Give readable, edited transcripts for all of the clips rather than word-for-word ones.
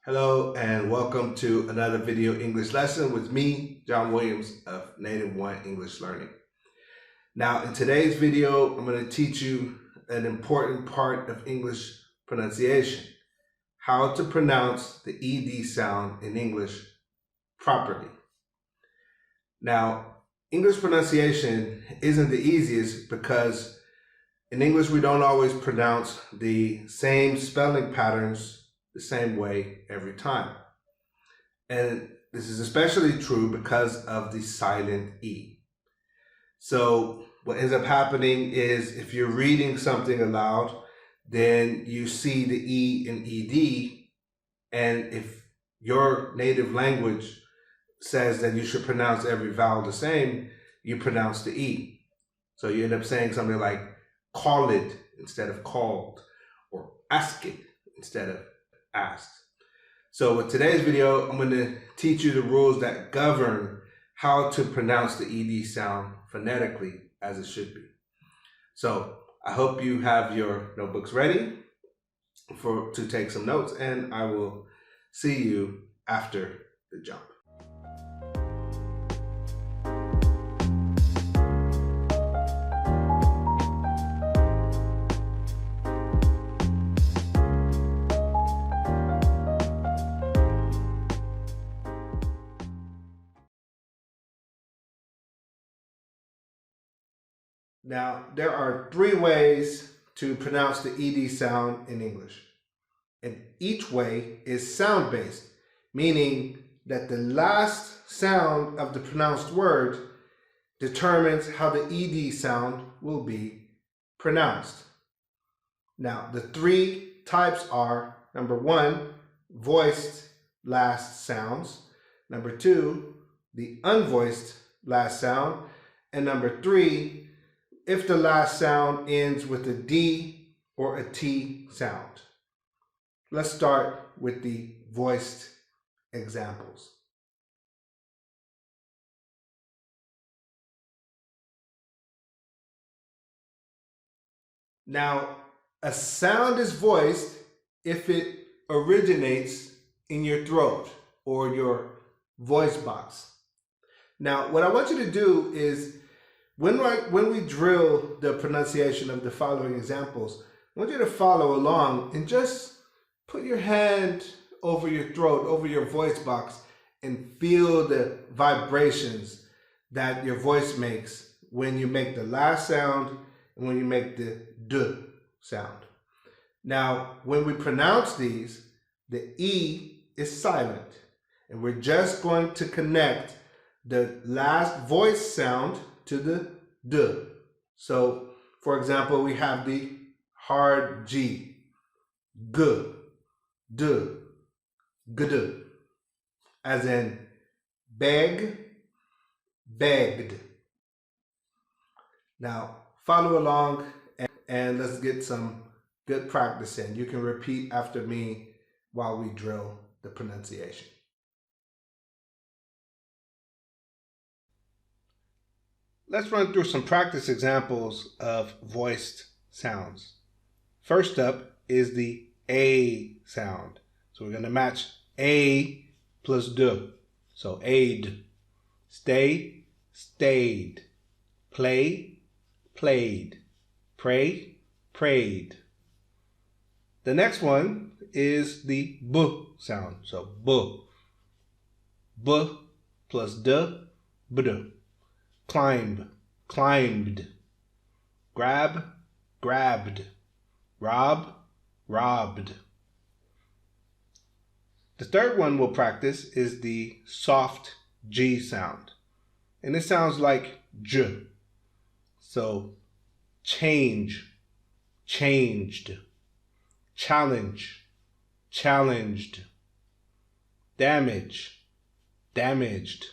Hello and welcome to another video English lesson with me, John Williams of Native One English Learning. Now in today's video, I'm going to teach you an important part of English pronunciation, how to pronounce the ED sound in English properly. Now, English pronunciation isn't the easiest because in English we don't always pronounce the same spelling patterns the same way every time. And this is especially true because of the silent E. So what ends up happening is if you're reading something aloud, then you see the E in ED, and if your native language says that you should pronounce every vowel the same, you pronounce the E. So you end up saying something like call it instead of called, or ask it instead of asked. So with today's video, I'm going to teach you the rules that govern how to pronounce the ED sound phonetically as it should be. So I hope you have your notebooks ready to take some notes, and I will see you after the jump. Now, there are 3 ways to pronounce the ED sound in English. And each way is sound-based, meaning that the last sound of the pronounced word determines how the ED sound will be pronounced. Now, the 3 types are, number 1, voiced last sounds, number 2, the unvoiced last sound, and number 3, if the last sound ends with a D or a T sound. Let's start with the voiced examples. Now, a sound is voiced if it originates in your throat or your voice box. Now, what I want you to do is when we drill the pronunciation of the following examples, I want you to follow along and just put your hand over your throat, over your voice box, and feel the vibrations that your voice makes when you make the last sound and when you make the D sound. Now, when we pronounce these, the E is silent, and we're just going to connect the last voice sound to the D. So, for example, we have the hard G, G, D, Gd, as in beg, begged. Now, follow along and let's get some good practice in. You can repeat after me while we drill the pronunciation. Let's run through some practice examples of voiced sounds. First up is the A sound. So we're going to match A plus D. So aid, stay, stayed, play, played, pray, prayed. The next one is the B sound. So B plus D, bd. Climb, climbed, grab, grabbed, rob, robbed. The third one we'll practice is the soft G sound. And it sounds like J. So change, changed, challenge, challenged, damage, damaged.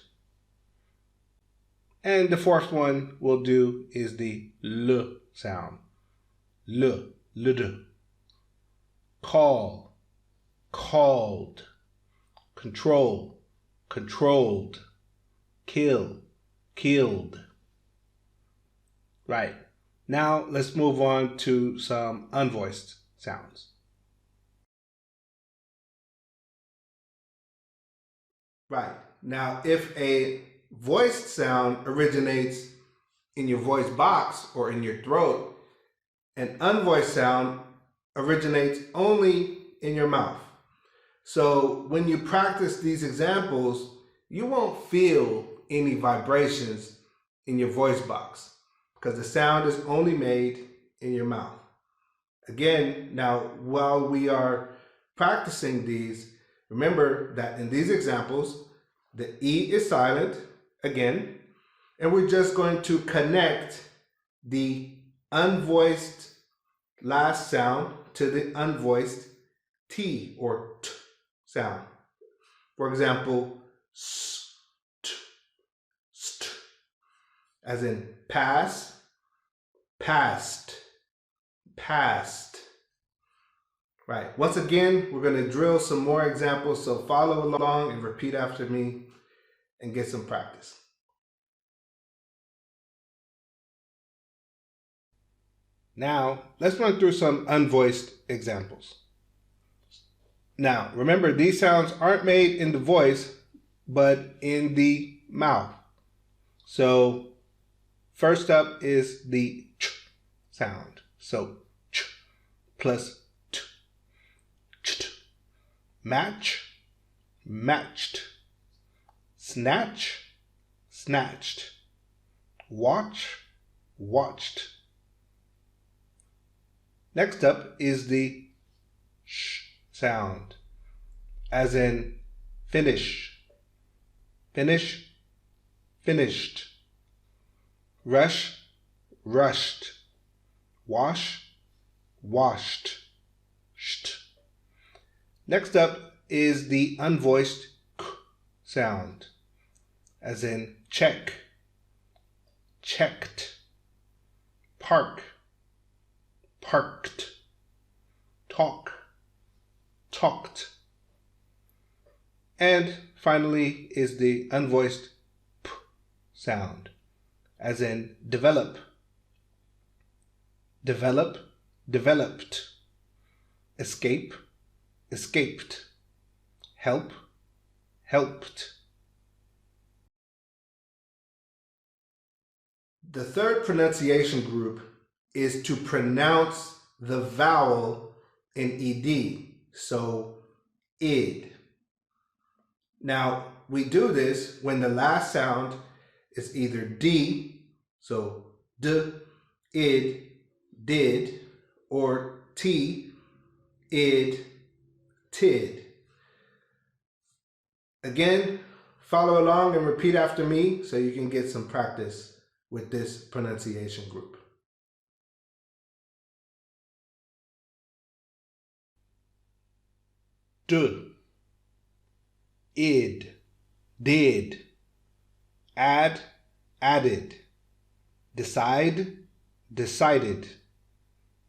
And the fourth one we'll do is the L sound. L, ld. Call, called. Control, controlled. Kill, killed. Right. Now let's move on to some unvoiced sounds. Right. Now, if a voiced sound originates in your voice box or in your throat, an unvoiced sound originates only in your mouth. So when you practice these examples, you won't feel any vibrations in your voice box because the sound is only made in your mouth. Again, now while we are practicing these, remember that in these examples, the E is silent again, and we're just going to connect the unvoiced last sound to the unvoiced T or T sound. For example, st, st, as in pass, passed, past. Right. Once again, we're going to drill some more examples, so follow along and repeat after me and get some practice. Now, let's run through some unvoiced examples. Now, remember, these sounds aren't made in the voice, but in the mouth. So, first up is the ch sound. So, ch plus t. Ch. Match, matched. Snatch, snatched. Watch, watched. Next up is the sh sound, as in finish, finish, finished. Rush, rushed. Wash, washed. Sht. Next up is the unvoiced k sound, as in check, checked. Park, parked. Talk, talked. And finally is the unvoiced p sound, as in develop, develop, developed. Escape, escaped. Help, helped. The third pronunciation group is to pronounce the vowel in ed, so id. Now, we do this when the last sound is either d, so d, id, did, or t, id, tid. Again, follow along and repeat after me so you can get some practice with this pronunciation group. D, id, did. Add, added. Decide, decided.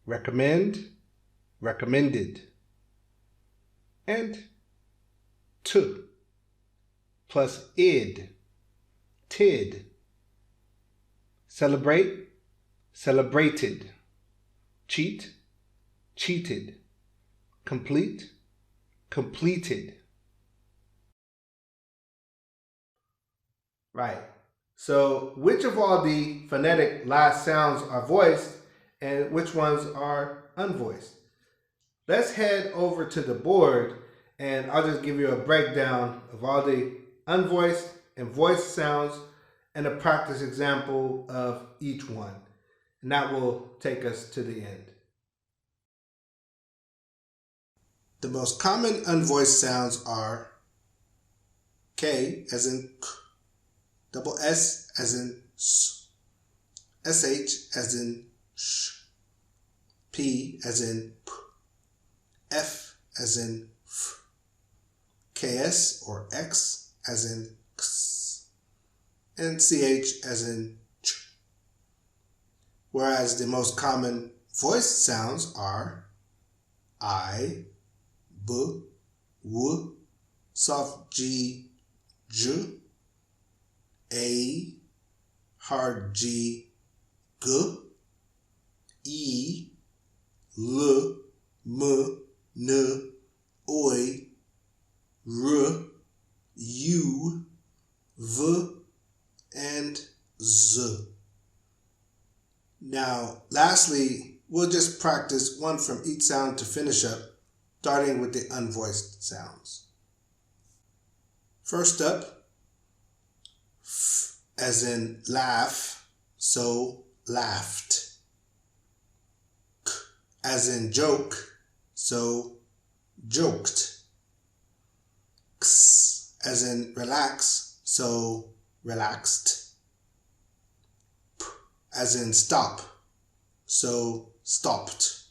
Recommend, recommended. And t plus id, tid. Celebrate, celebrated. Cheat, cheated. Complete, completed. Right. So which of all the phonetic last sounds are voiced and which ones are unvoiced? Let's head over to the board and I'll just give you a breakdown of all the unvoiced and voiced sounds and a practice example of each one. And that will take us to the end. The most common unvoiced sounds are K as in k, double S as in s, SH as in sh, P as in p, F as in f, KS or X as in x, and CH as in ch. Whereas the most common voiced sounds are I, B, W, soft G, J, A, hard G, G, E, L, M, N, Oi, R, U, V, and Z. Now, lastly, we'll just practice one from each sound to finish up, starting with the unvoiced sounds. First up, F as in laugh, so laughed. K as in joke, so joked. X as in relax, so relaxed. P as in stop, so stopped.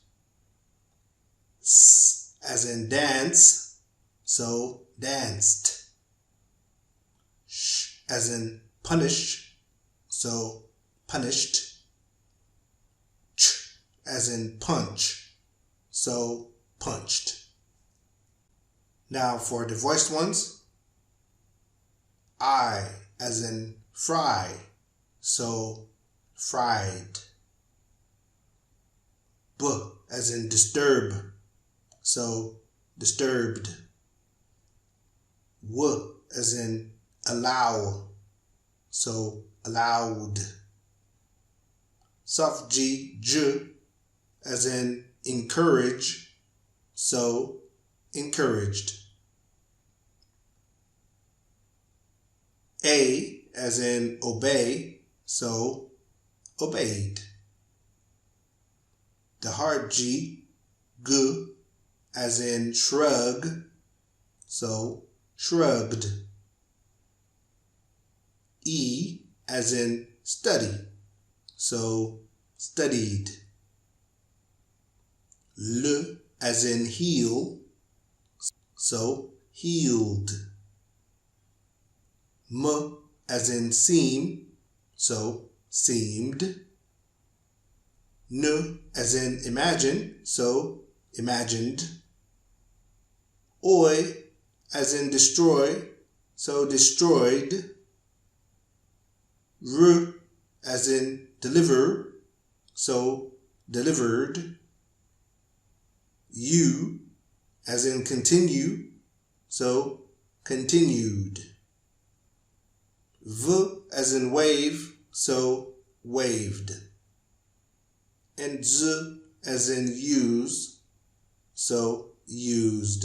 S as in dance, so danced. Sh as in punish, so punished. Ch as in punch, so punched. Now for the voiced ones, I as in fry, so fried. B as in disturb, so disturbed. W as in allow, so allowed. Soft G, J as in encourage, so encouraged. A as in obey, so obeyed. The hard G, G as in shrug, so shrugged. E as in study, so studied. L as in heal, so healed. M as in seem, so seemed. N as in imagine, so imagined. Oi as in destroy, so destroyed. R as in deliver, so delivered. U as in continue, so continued. V as in wave, so waved. And Z as in use, so used.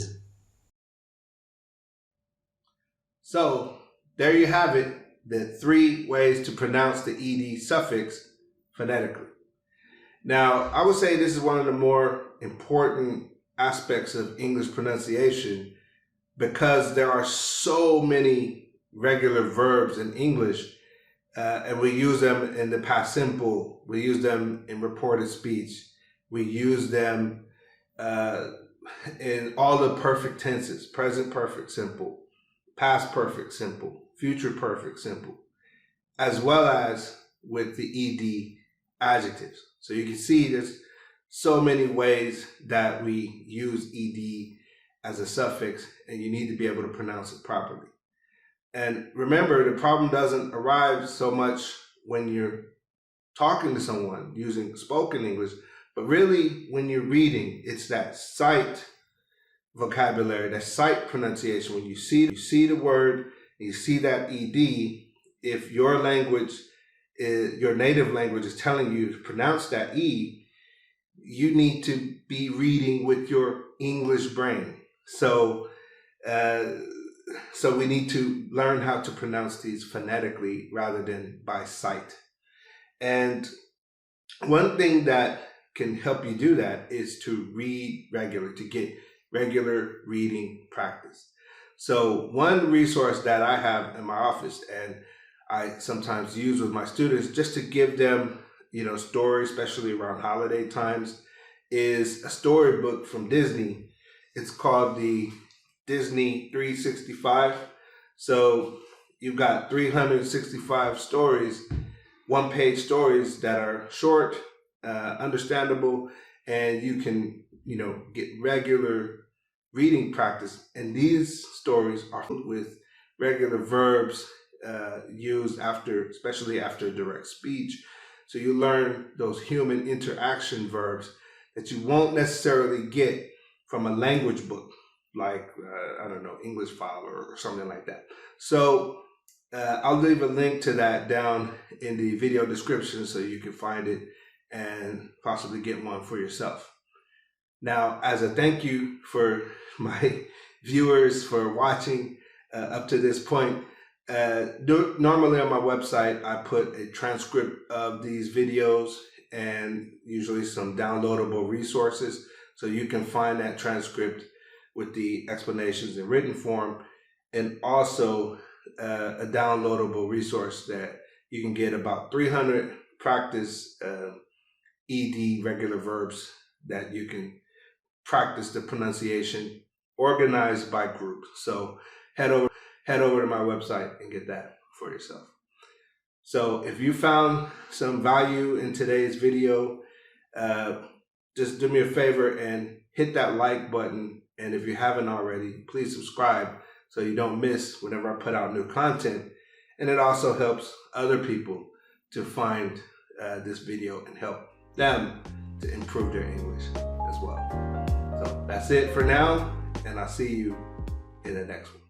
So there you have it, the 3 ways to pronounce the ed suffix phonetically. Now, I would say this is one of the more important aspects of English pronunciation because there are so many regular verbs in English, and we use them in the past simple, we use them in reported speech, we use them in all the perfect tenses: present perfect simple, past perfect simple, future perfect simple, as well as with the ed adjectives. So you can see there's so many ways that we use ed as a suffix, and you need to be able to pronounce it properly. And remember, the problem doesn't arise so much when you're talking to someone using spoken English, but really when you're reading, it's that sight vocabulary, that sight pronunciation. When you see the word, you see that ed, if your language, your native language is telling you to pronounce that e, you need to be reading with your English brain. So we need to learn how to pronounce these phonetically rather than by sight. And one thing that can help you do that is to read regular, to get regular reading practice. So one resource that I have in my office and I sometimes use with my students just to give them, stories, especially around holiday times, is a storybook from Disney. It's called the Disney 365. So you've got 365 stories, one-page stories that are short, understandable, and you can, get regular reading practice. And these stories are with regular verbs used especially after direct speech. So you learn those human interaction verbs that you won't necessarily get from a language book. like, I don't know, English file or something like that. So I'll leave a link to that down in the video description so you can find it and possibly get one for yourself. Now, as a thank you for my viewers for watching up to this point, normally on my website, I put a transcript of these videos and usually some downloadable resources. So you can find that transcript with the explanations in written form, and also a downloadable resource that you can get about 300 practice ED regular verbs that you can practice the pronunciation, organized by group. So head over to my website and get that for yourself. So if you found some value in today's video, just do me a favor and hit that like button. And if you haven't already, please subscribe so you don't miss whenever I put out new content. And it also helps other people to find this video and help them to improve their English as well. So that's it for now, and I'll see you in the next one.